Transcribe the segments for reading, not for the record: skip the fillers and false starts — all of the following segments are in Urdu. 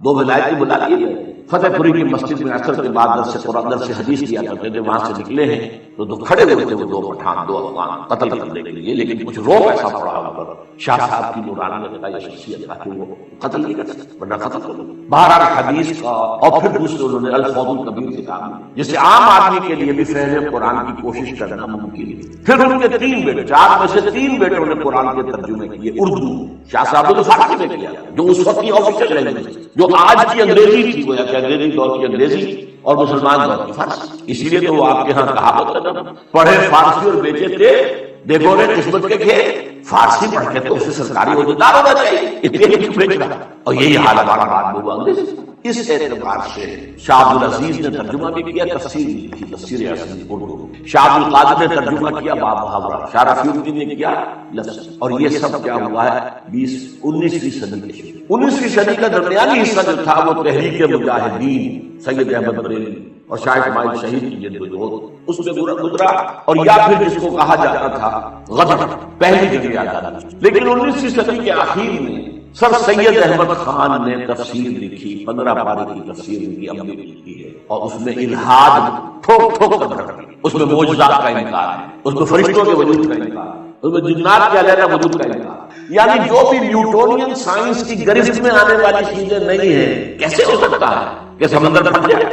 دو ولایتی بلا لیے گئے. فتح پوری کی مسجد میں اثر کے بعد درس حدیث کیا کرتے تھے. وہاں سے نکلے ہیں تو کھڑے ہوئے تھے وہ دو پٹھان، دو افغان قتل کرنے کے لیے، لیکن کچھ روب ایسا پڑا ان پر شاہ صاحب کی نورانیت کا یا شخصیت کا کہ وہ قتل نہیں کر سکتے، ورنہ قتل کر دو. بہرحال حدیث کا اور پھر دوسرے انہوں نے الفوظ الکبیر کتاب میں، جسے عام آدمی کے لیے بھی فہم قرآن کی کوشش کرنا ممکن ہے. پھر ان کے 3 بیٹے، 4 میں سے 3 بیٹوں نے قرآن کے ترجمے کیے اردو. شاہ صاحب نے فارسی میں کیا، جو اس وقت کی آفیشل لینگویج، جو آج کی انگریزی تھی، گویا کہ انگریزی دور کی انگریزی اور مسلمان دور کی فارسی. اسی لیے تو وہ آپ کے ہاں کہاوت ہے نا، پڑھے فارسی اور بیچے تھے دیکھو نے قسمت کے کھے. فارسی پڑھ کے تو اسے سرکاری عہدیدار ہونا چاہیے، اتنے ہی بیچ رہا. اور یہی حال ہمارا بعد میں ہوا انگریزی. اس اعتبار سے شاہ عبدالعزیز نے ترجمہ بھی کیا، تفسیر بھی کی، تفسیر اصلی اردو. شاہ عبدالقادر نے ترجمہ کیا باب محاورہ، شاہ رفیع الدین نے کیا لفظ. اور یہ سب کیا ہوا ہے 19ویں صدی کے شروع. 19ویں صدی کا درمیانی حصہ جو تھا وہ تحریک مجاہدین سید احمد بریلوی اور شاہ اسماعیل شہید کی جدوجہد اس میں گزرا، اور یا پھر جس کو کہا جاتا تھا غزوہ پہلی جنگ آزادی. لیکن 19ویں صدی کے آخر میں سر سید احمد خان نے تفسیر لکھی، 15 پارے کی تفسیر لکھی، عملی لکھی ہے، اور اس میں الہاد ٹھوک ٹھوک کر رکھا. اس میں معجزات کا انکار ہے، اس میں فرشتوں کے وجود کا انکار ہے، اس میں جنات کے علیحدہ وجود کا انکار. یعنی جو بھی نیوٹونین سائنس کی گرفت میں آنے والی چیزیں نہیں ہیں، کیسے ہو سکتا ہے کہ سمندر پھٹ جائے؟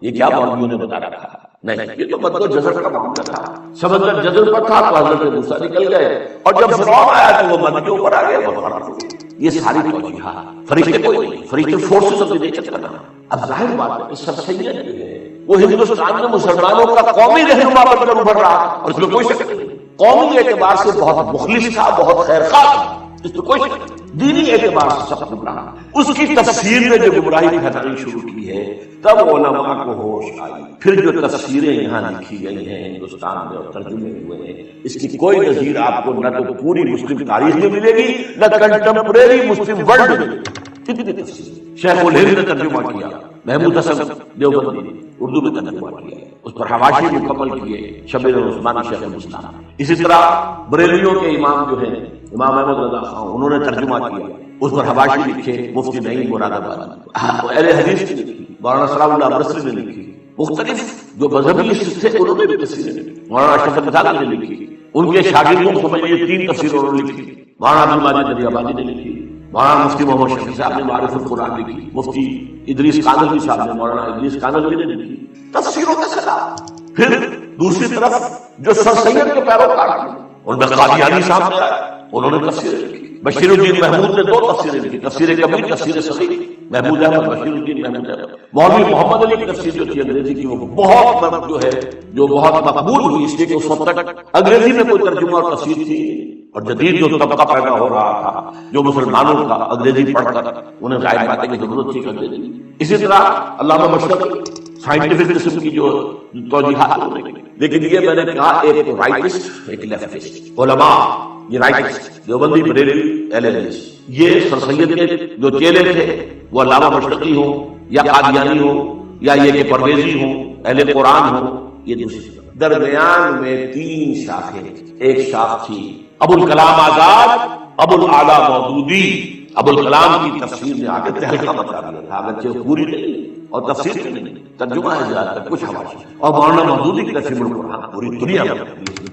یہ کیا مولویوں نے بتا رکھا؟ نہیں، یہ تو مد و جزر کا معاملہ تھا. سمندر جزر پر تھا تو حضرت موسیٰ نکل گئے، اور جب فرعون آیا تو وہ مد کے اوپر آ گئے. یہ ساری توجیہات، فرشتے کوئی نہیں، فرشتے فورسز آف دی نیچر کا نام. اب ظاہر بات ہے کہ سب سید جو ہے وہ ہندوستان میں مسلمانوں کا قومی رہنما بن کر ابھر رہا، اور اس میں کوئی شک نہیں. قومی اعتبار سے بہت مخلص تھا، بہت خیر خواہ تھا، اس میں کوئی شک نہیں. دینی اعتبار سے سب گمراہ. اس کی تفسیر میں جو گمراہی پھیلانی شروع کی ہے تب علماء کو ہوش آئی. پھر جو تفسیریں یہاں لکھی گئی ہیں ہندوستان میں اور ترجمے ہوئے ہیں، اس کی کوئی نظیر آپ کو نہ تو پوری مسلم تاریخ میں ملے گی، نہ کنٹمپریری مسلم ورلڈ میں. کتنی تفسیر شیخ الہند نے ترجمہ کیا، محمود حسن دیوبندی نے اردو میں ترجمہ کیا، اس پر حواشی مکمل کیے شبیر العثمانی شیخ الاسلام. اسی طرح بریلویوں کے امام جو ہیں امام احمد رضا خان، انہوں نے ترجمہ کیا، اس پر حواشی لکھے مفتی نعیم مراد آبادی. اہل حدیث نے لکھی، مولانا صلاح اللہ برسری نے لکھی، مختلف جو مذہبی تھے انہوں نے بھی تفسیریں لکھی. مولانا اشرف علی تھانوی نے لکھی، ان کے شاگردوں کو سمجھیے 3 تفسیریں انہوں نے لکھی. مولانا عبدالمجید علی آبادی نے لکھی، مولانا مفتی محمد شفیع صاحب نے معرف القرآن لکھی، مفتی ادریس کانلوی صاحب نے، مولانا ادریس کانلوی نے لکھی. تفسیروں کا سلسلہ. پھر دوسری طرف جو سر سید کے پیروکار تھے ان میں قادیانی صاحب نے آئے، انہوں نے تفسیریں لکھی. بشیر الدین محمود نے 2 تفسیریں لکھی، تفسیر کبیر، تفسیر صغیر. محمود احمد، بشیر الدین محمود احمد. مولوی محمد علی کی تفسیر جو تھی انگریزی کی، وہ بہت جو ہے جو بہت مقبول ہوئی، اس لیے کہ اس وقت تک انگریزی میں کوئی ترجمہ اور تفسیر تھی، اور جدید جو طبقہ پیدا ہو رہا تھا جو مسلمانوں کا انگریزی پڑھ کر انہیں ظاہر باتیں کی ضرورت تھی کر دیں. اسی طرح علامہ مشرق سائنٹیفک قسم کی جو توجیحات انہوں نے کی. لیکن یہ میں نے کہا ایک رائٹسٹ ایک لیفٹسٹ علماء، یہ رائٹسٹ دیوبندی بریلوی اہل حدیث، یہ سر سید کے جو چیلے تھے وہ علامہ مشرقی ہوں یا قادیانی ہوں یا یہ کہ پرویزی ہوں، اہل قرآن ہوں. یہ دوسری درمیان میں 3 شاخیں. ایک شاخ تھی ابو الکلام آزاد، ابو الاعلیٰ مودودی. ابو الکلام کی تفسیر نے آگے تحریک مچا دیا تھا، اگرچہ پوری نہیں اور تفسیر بھی نہیں، ترجمہ ہے زیادہ تر کچھ حواشی. اور مولانا مودودی کی تفسیر القرآن پوری دنیا میں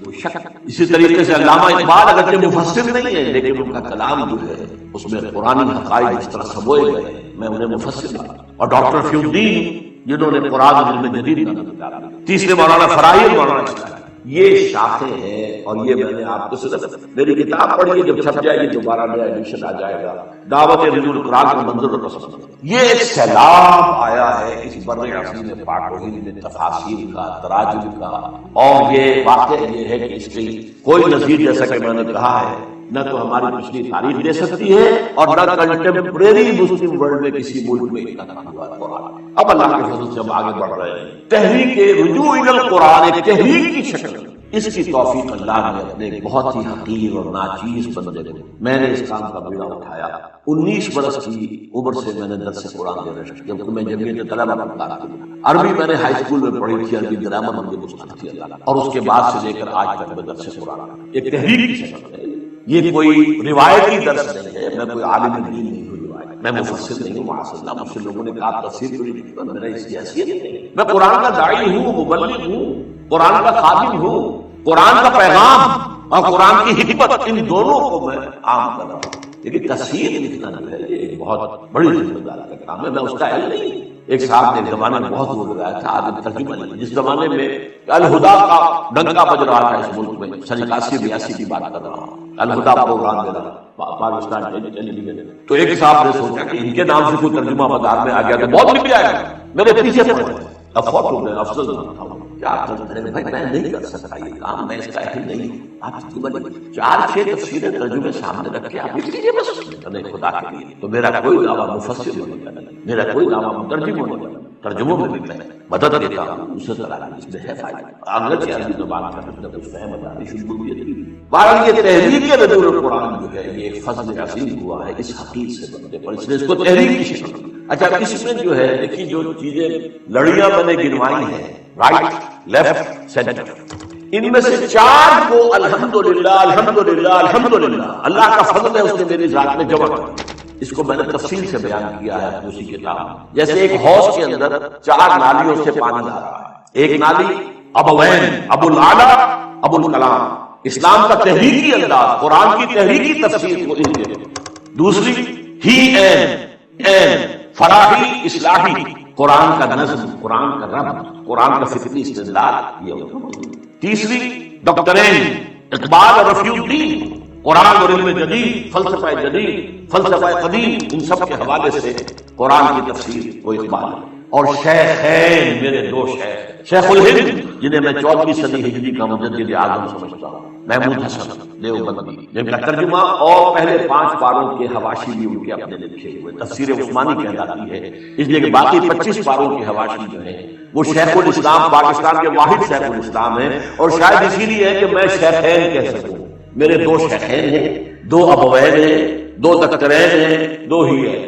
کوئی شک. اسی طریقے سے علامہ اقبال اگرچہ مفسر نہیں ہے لیکن ان کا کلام جو ہے اس میں قرآنی حقائق اس طرح سموئے گئے، میں انہیں مفسر مانتا ہوں. اور ڈاکٹر فی الدین جنہوں نے قرآن علم جدید کا. تیسرے مولانا فراہی، مولانا اسلامی. یہ شاخیں ہیں. اور یہ میں نے آپ کو صرف میری کتاب پڑھی ہے، جب چھپ جائے گی دوبارہ نیا ایڈیشن آ جائے گا، دعوت نزول القرآن کا منظر اور پس منظر. یہ ایک سیلاب آیا ہے اس بر عظیم پاک و ہند میں تفاسیر کا، تراجم کا. اور یہ واقع یہ ہے کہ اس کی کوئی نظیر جیسا کہ میں نے کہا ہے نہ تو ہماری پچھلی تاریخ دے سکتی ہے اور نہ کنٹمپریری مسلم ورلڈ میں کسی ملک میں اتنا ہوا قرآن. اب اللہ کے فضل سے ہم آگے بڑھ رہے ہیں. تحریک رجوع الی القرآن ایک تحریک کی شکل، اس کی توفیق اللہ نے اپنے ایک بہت ہی حقیر اور ناچیز بندے کو. میں نے اس کام کا بیڑا اٹھایا. 19 برس کی عمر سے میں نے درس قرآن دینا شروع کیا، جبکہ میں جمعیت طلبہ کا کارکن تھا. عربی میں نے ہائی اسکول میں پڑھی تھی، عربی گرامر مجھے مستحق تھی اللہ، اور اس کے بعد سے لے کر آج تک میں درس قرآن ایک تحریک کی شکل ہے. یہ کوئی روایتی درس نہیں ہے، میں کوئی عالم دین نہیں ہوں روایت. میں مفسر نہیں ہوں معاذ اللہ، مجھ سے لوگوں نے کہا تفسیر تو نہیں کی، میرا اس کی حیثیت نہیں، میں قرآن کا داعی ہوں، مبلغ ہوں، قرآن کا خادم ہوں، قرآن کا پیغام اور قرآن کی حکمت ان دونوں کو میں عام کر رہا ہوں۔ لیکن تفسیر لکھنا جو ہے یہ ایک بہت بڑی ذمہ داری کا کام ہے، میں اس کا اہل نہیں۔ ایک صاحب نے ایک زمانے میں بہت زور لگایا تھا، آج ترجمہ نہیں، جس زمانے میں الہدا کا ڈنکا بج رہا تھا اس ملک میں، سن 81-82 کی بات کر رہا ہوں، الہدا پروگرام دے رہا پاکستان ٹیلی ویژن، تو ایک صاحب نے سوچا کہ ان کے نام سے کوئی ترجمہ بازار میں آ گیا تو بہت لکھ جائے گا، میرے پیچھے پڑے افواہ ہو گئے، افضل نہ تھا کیا کریں بھائی، میں نہیں کر سکتا یہ کام، میں اس کا اہل نہیں ہوں۔ آپ 4-6 تفسیریں ترجمے سامنے رکھ کے آپ لکھ لیجیے بس خدا کے لیے، تو میرا کوئی دعویٰ مفسر ہونے کا نہیں، میرا کوئی دعویٰ مترجم ہونے کا نہیں، ترجموں میں بھی میں مدد دیتا ہوں، اس طرح اس میں ہے فائدہ، اگرچہ عربی زبان کا مطلب کچھ فہم آتی شمولیت کی۔ بہرحال یہ تحریک نزول القرآن جو ہے یہ ایک فضل عظیم ہوا ہے اس حقیقت سے بندے پر، اس نے اس کو تحریک کی شکل دی۔ اچھا اس میں جو ہے دیکھیے جو چیزیں لڑیاں میں نے گنوائی ہیں، رائٹ، لیفٹ، سینٹر، ان میں سے 4 کو الحمدللہ الحمدللہ الحمدللہ اللہ کا فضل ہے، اس نے میری ذات میں جمع کر، اس کو میں نے تفصیل سے بیان کیا ہے اسی کتاب۔ جیسے ایک حوض کے اندر 4 نالیوں سے پانی آ رہا ہے، ایک نالی ابوین، ابو الاعلیٰ، ابو الکلام، اسلام کا تحریکی انداز، قرآن کی تحریکی تفسیر کو ان کے، دوسری ہی این فراہی اصلاحی، قرآن کا نظم، قرآن کا رب، قرآن کا فکری استدلال، یہ ہوتا۔ تیسری ڈاکٹرین، اقبال اور رفیع الدین، قرآن اور علم جدید، فلسفہ جدید، فلسفہ قدیم، ان سب کے حوالے سے قرآن کی تفسیر وہ اقبال ہے۔ اور شیخین، میرے 2 شیخ، شیخ الہند جنہیں میں 14ویں صدی ہجری کا مجدد اعظم سمجھتا ہوں، محمود حسن دیوبندی، جن کا ترجمہ اور پہلے 5 پاروں کے حواشی بھی ان کے اپنے لکھے ہوئے، تفسیر عثمانی کہلاتی ہے، اس لیے کہ باقی 25 پاروں کے حواشی جو ہیں وہ شیخ الاسلام، پاکستان کے واحد شیخ الاسلام ہیں، اور شاید اسی لیے ہے کہ میں شیخین کہہ سکوں، میرے 2 شیخین ہیں، 2 ابوین ہیں، 2 دکترین ہیں، 2 ہی ہیں۔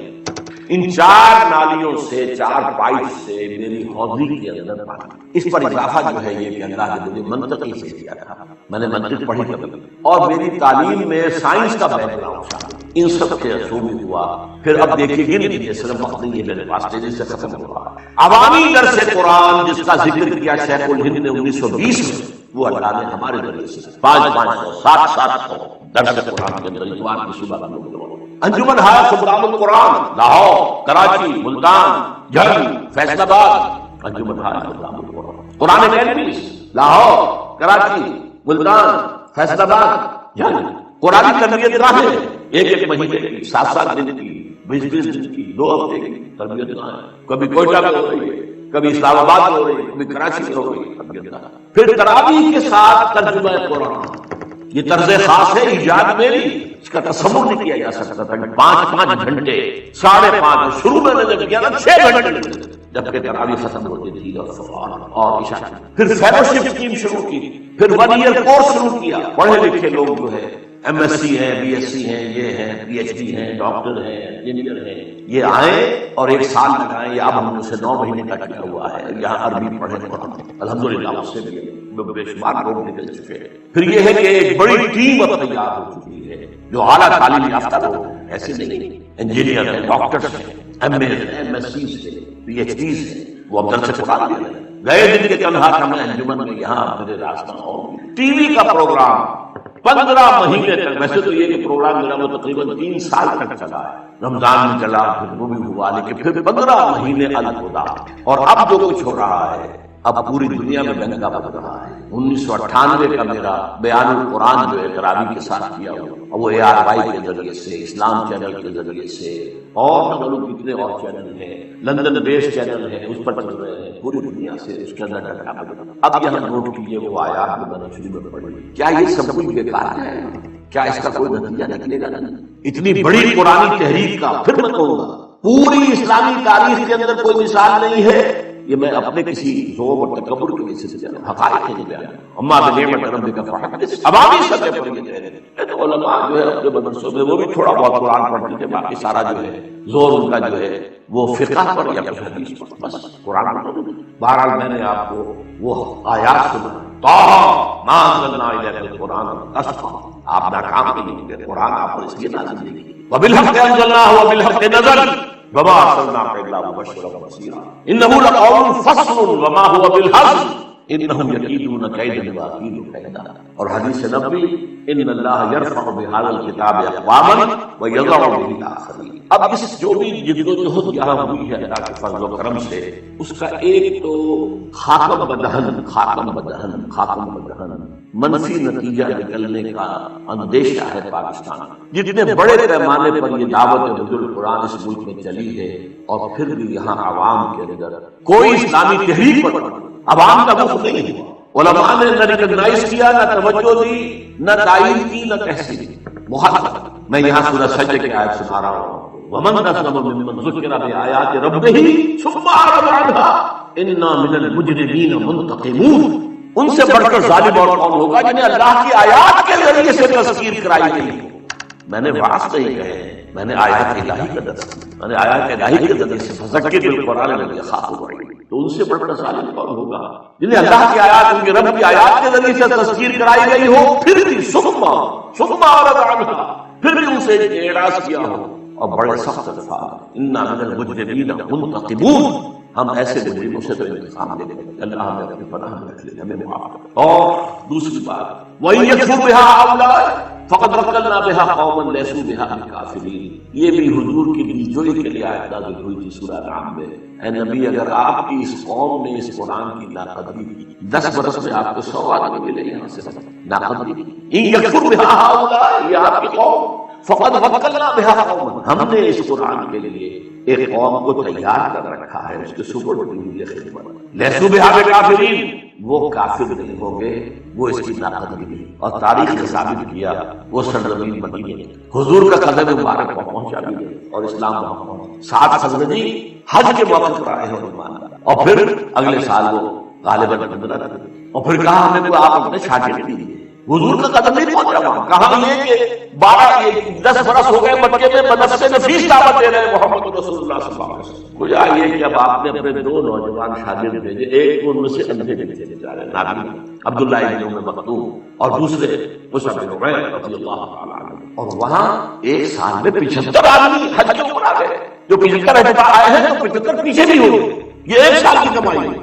ان 4 نالیوں سے، 4 پائپ سے میری حوضی کے اندر پانی، اس پر اضافہ جو ہے یہ کہ اللہ نے مجھے منطقی سے کیا تھا، میں نے منطق پڑھی کبھی، اور میری تعلیم میں سائنس کا بیک گراؤنڈ تھا، ان سب کے اثر میں ہوا۔ پھر اب دیکھیے گن لیجیے، صرف وقت نہیں ہے میرے پاس، تیزی سے ختم ہوا۔ عوامی درس قرآن جس کا ذکر کیا شیخ الہند نے 1920 میں، وہ اللہ نے ہمارے ذریعے سے 500 700 درس قرآن کے اندر اتوار کی صبح کا لوگ انجمن ہایا سبرام القرآن، لاہور، کراچی، ملتان، جھنگ، فیصل آباد، انجمن ہایا سبرام القرآن، قرآن اکیڈمیز، لاہور، کراچی، ملتان، فیصل آباد، جھنگ، قرآن تربیت گاہیں، ایک مہینے کی، 7 دن کی، 20 دن کی، 2 ہفتے کی تربیت گاہیں، کبھی کوئٹہ میں ہو رہی ہے، کبھی اسلام آباد میں ہو رہی ہے، کبھی کراچی میں ہو رہی ہے تربیت گاہ۔ پھر تراویح کے ساتھ ترجمہ قرآن، یہ طرز خاص ہے، ایجاد میری، اس کا تصور نہیں کیا جا سکتا تھا کہ 5 گھنٹے، 5.5 شروع میں نے جب کیا نا 6 گھنٹے، جبکہ تراویح ختم ہوتی تھی اور عشاء، پھر فیلوشپ اسکیم شروع کی، پھر 1 ایئر کورس شروع کیا، پڑھے لکھے لوگ جو ہے ایم ایس سی ہیں، بی ایس سی ہیں، یہ ہیں، پی ایچ ڈی ہیں، ڈاکٹر ہیں، انجینئر ہیں، یہ آئے اور 1 سال لگائے، یا اب ہم سے 9 مہینے کا کیا ہوا ہے، یہاں عربی پڑھے الحمدللہ، اس سے بھی بے شمار لوگ نکل چکے ہیں۔ پھر یہ ہے کہ ایک بڑی ٹیم اب تیار ہو چکی ہے، جو اعلیٰ تعلیم یافتہ لوگ ہیں، ایسے نہیں، انجینئر ہیں، ڈاکٹرس ہیں، ایم اے ہیں، ایم ایس سیز ہیں، پی ایچ ڈیز ہیں، وہ اب درس قرآن دے رہے ہیں۔ گئے دن کے تنہا ہمیں انجمن میں یہاں میرے راستہ اور ٹی وی کا پروگرام 15 مہینے تک، ویسے تو یہ کہ پروگرام میرا وہ تقریباً 3 سال تک چلا ہے، رمضان میں چلا، پھر وہ بھی ہوا، لیکن پھر 15 مہینے الخدا، اور اب جو کچھ ہو رہا ہے اب پوری دنیا میں ڈنکا بج رہا ہے۔ 1998 کا میرا بیان القرآن جو ہے تراویح کے ساتھ کیا ہوا، وہ ARY کے ذریعے سے، اسلام چینل کے ذریعے سے، اور کتنے اور چینل ہیں، لندن بیس چینل ہے، اس پر چل رہے ہیں، پوری دنیا سے اس کے اندر ڈنکا بج رہا ہے۔ اب یہاں نوٹ کیجیے وہ آیات جو میں نے شروع میں پڑھی، کیا یہ سب کچھ بیکار ہے؟ کیا اس کا کوئی نتیجہ نکلے گا؟ اتنی بڑی قرآنی تحریک کا، پھر میں کہوں گا پوری اسلامی تاریخ کے اندر کوئی مثال نہیں ہے، یہ میں اپنے کسی ذوق اور تکبر کی وجہ سے حقائق نہیں بیان، اما بنعمت ربک فحدث، عوامی سطح پر یہ کہہ رہے ہیں تو علماء جو ہے اپنے مدرسوں میں وہ بھی تھوڑا بہت قرآن پڑھتے تھے، باقی سارا جو ہے زور ان کا جو ہے وہ فقہ پر یا پھر حدیث پر، بس قرآن پر۔ بہرحال میں نے آپ کو وہ آیات سنا، طٰ ما انزلنا الیک القرآن لتشقیٰ، آپ ناکام نہیں ہوگے، قرآن آپ پر اس لیے نازل نہیں کی، وبالحق انزلناه وبالحق نزل وما ارسلناك الا مبشرا ونذيرا انه لقول فصل وما هو بالهزل انهم يكيدون كيدا واكيد كيدا. اور حدیث نبوی ان اللہ یرفع بهذا الكتاب اقواما ويضع به اخرین. اب اس جو بھی جد و جہد یہاں ہوئی ہے اللہ کے فضل و کرم سے، اس کا ایک تو خاتم بدہن منفی نتیجہ نکلنے کا اندیشہ ہے پاکستان. جتنے بڑے پیمانے پر یہ دعوت حضور قرآن اس ملک میں چلی ہے، اور پھر بھی یہاں عوام کے اندر کوئی اسلامی تحریک پر عوام کا وقت نہیں ہوا. علماء نے نہ ریکگنائز کیا، نہ توجہ دی، نہ تائید کی، نہ تحسین کی. محبت میں یہاں سورہ سجدہ کی آیت سنا رہا ہوں، ومن أظلم ممن ذكر بآيات ربه ثم أعرض عنها إنا من المجرمين منتقمون. ان سے بڑھ کر ظالم اور کون ہوگا جنہیں اللہ کی آیات کے ذریعے سے تذکیر کرائی گئی. میں نے واعظ نہیں کہے، میں نے آیات الہی کا درس دیا، میں نے آیات الہی کے ذریعے سے فذکر بالقرآن الذی یخاف وعید. تو ان سے بڑھ کر ظالم کون ہوگا جنہیں اللہ کی آیات، ان کے رب کی آیات کے ذریعے سے تذکیر کرائی گئی ہو، پھر بھی ثم أعرض عنها، پھر بھی ان سے اعراض کیا ہو. اور بڑے سخت الفاظ، انا من المجرمین منتقمون، ہم ایسے مجرموں سے تو انتقام لیں گے. اللہ ہمیں اپنی پناہ میں رکھ لے، ہمیں معاف کرے. اور دوسری بات، وَإِن يَكْفُرْ بِهَا هَؤُلَاءِ فَقَدْ وَكَّلْنَا بِهَا قَوْمًا لَيْسُوا بِهَا بِكَافِرِينَ. یہ بھی حضور کی دلجوئی کے لیے آیت نازل ہوئی تھی سورہ انعام میں. اے نبی، اگر آپ کی اس قوم نے اس قرآن کی ناقدری کی، 10 برس میں آپ کو 100 آدمی ملے یہاں سے ناقدری کی. إِن يَكْفُرْ بِهَا هَؤُلَاءِ، یہ آپ کی قوم، فقد وکلنا بها قوما، ہم نے اس قرآن کے لیے ایک قوم کو تیار کر رکھا ہے، اس کے سپرد ہوئی خدمت. لیسوا بها بکافرین، وہ کافر نہیں ہوں گے، وہ اس کی ناقدری کی. اور تاریخ نے ثابت کیا وہ سرزمین مدینہ حضور کا قدم مبارک پہنچا بھی گئے اور اسلام وہاں پہنچا. 7 حضرت حج کے موقع پر آئے ہیں ایمان، اور پھر اگلے سال وہ غالباً 15 تھے. اور پھر کہا ہمیں تو آپ اپنے شاگرد دیجیے. حضور کا قدم نہیں پہنچا وہاں. کہاں یہ کہ 10 برس ہو گئے مکے میں بنفس نفیس دعوت دے رہے محمد رسول اللہ صلی اللہ علیہ وسلم. مجھے یہ کہ اب آپ نے اپنے 2 نوجوان شاگرد بھیجے، ایک ان میں سے اندھے بھیجے جا رہے نابینا عبداللہ ابن ام مکتوم، اور دوسرے مصعب بن عمیر رضی اللہ تعالی عنہ. اور وہاں ایک سال میں 75 آدمی حج کے اوپر آ گئے. جو 75 حج پر آئے ہیں تو 75 پیچھے بھی ہو گئے. یہ ایک سال کی کمائی ہے.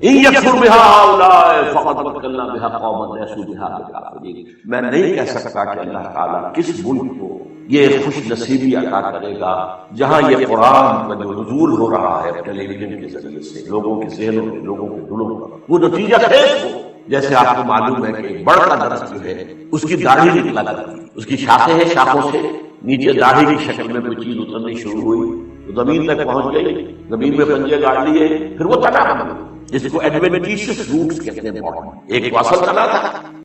إن يكفر بها هؤلاء فقد وكلنا بها قوما ليسوا بها بكافرين. میں نہیں کہہ سکتا کہ اللہ تعالیٰ کس ملک کو یہ خوش نصیبی عطا کرے گا جہاں یہ قرآن کا جو نزول ہو رہا ہے ٹیلی ویژن کے ذریعے سے لوگوں کے ذہنوں میں، لوگوں کے دلوں میں، وہ نتیجہ خیز ہو. جیسے آپ کو معلوم ہے کہ بڑا درخت جو ہے اس کی داڑھی نکلا کرتی ہے، اس کی شاخیں ہیں، شاخوں سے نیچے داڑھی کی شکل میں کوئی چیز اترنی شروع ہوئی تو زمین تک پہنچ گئی، زمین میں پنجے گاڑ لیے، پھر وہ تنا بن گئی، جس کو ایڈوینٹیشس روٹس کہتے ہیں. ایک تو اصل تنا تھا